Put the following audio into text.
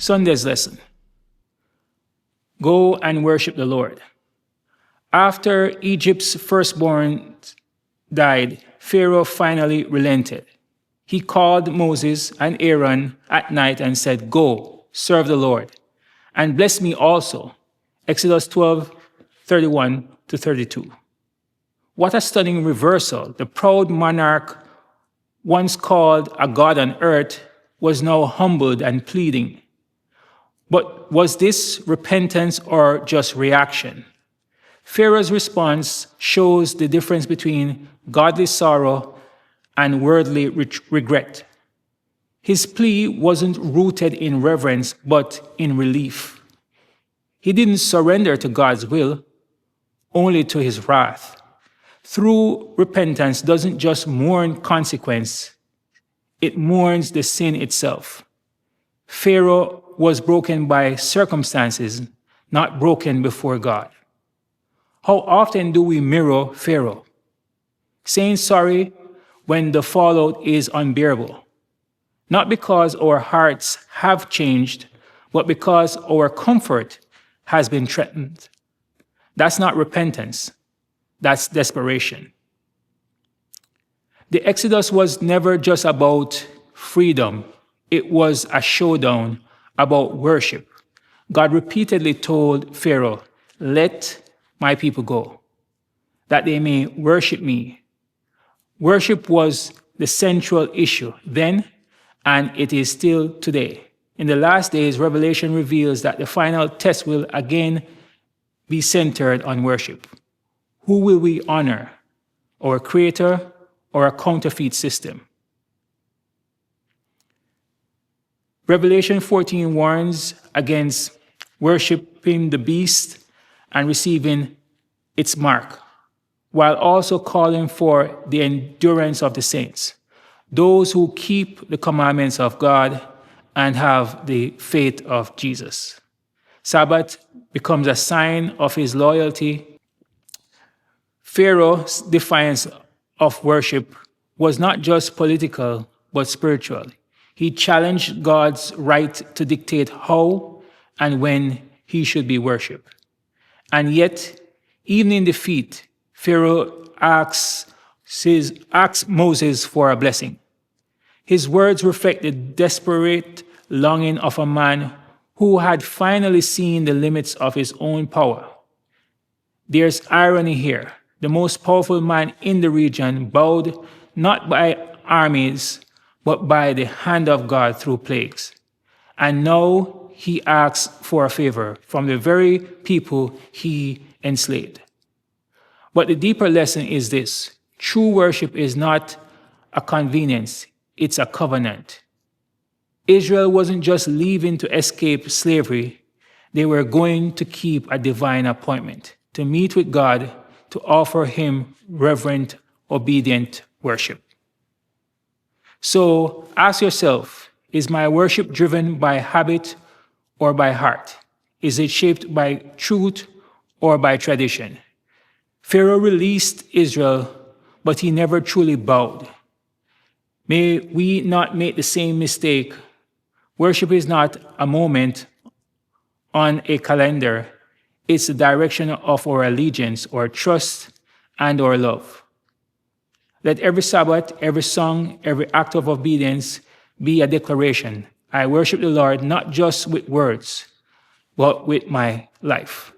Sunday's lesson. Go and worship the Lord. After Egypt's firstborn died, Pharaoh finally relented. He called Moses and Aaron at night and said, "Go, serve the Lord, and bless me also." Exodus 12:31-32. What a stunning reversal. The proud monarch, once called a god on earth, was now humbled and pleading. But was this repentance or just reaction? Pharaoh's response shows the difference between godly sorrow and worldly regret. His plea wasn't rooted in reverence, but in relief. He didn't surrender to God's will, only to his wrath. True repentance doesn't just mourn consequence, it mourns the sin itself. Pharaoh was broken by circumstances, not broken before God. How often do we mirror Pharaoh? Saying sorry when the fallout is unbearable. Not because our hearts have changed, but because our comfort has been threatened. That's not repentance, that's desperation. The Exodus was never just about freedom, it was a showdown about worship. God repeatedly told Pharaoh, "Let my people go, that they may worship me." Worship was the central issue then, and it is still today. In the last days, Revelation reveals that the final test will again be centered on worship. Who will we honor? Our Creator or a counterfeit system? Revelation 14 warns against worshiping the beast and receiving its mark, while also calling for the endurance of the saints, those who keep the commandments of God and have the faith of Jesus. Sabbath becomes a sign of his loyalty. Pharaoh's defiance of worship was not just political, but spiritual. He challenged God's right to dictate how and when he should be worshipped. And yet, even in defeat, Pharaoh asks Moses for a blessing. His words reflect the desperate longing of a man who had finally seen the limits of his own power. There's irony here. The most powerful man in the region bowed not by armies, but by the hand of God through plagues. And now he asks for a favor from the very people he enslaved. But the deeper lesson is this: true worship is not a convenience, it's a covenant. Israel wasn't just leaving to escape slavery, they were going to keep a divine appointment, to meet with God, to offer him reverent, obedient worship. So ask yourself, is my worship driven by habit or by heart? Is it shaped by truth or by tradition? Pharaoh released Israel, but he never truly bowed. May we not make the same mistake. Worship is not a moment on a calendar. It's the direction of our allegiance, our trust, and our love. Let every Sabbath, every song, every act of obedience be a declaration. I worship the Lord not just with words, but with my life.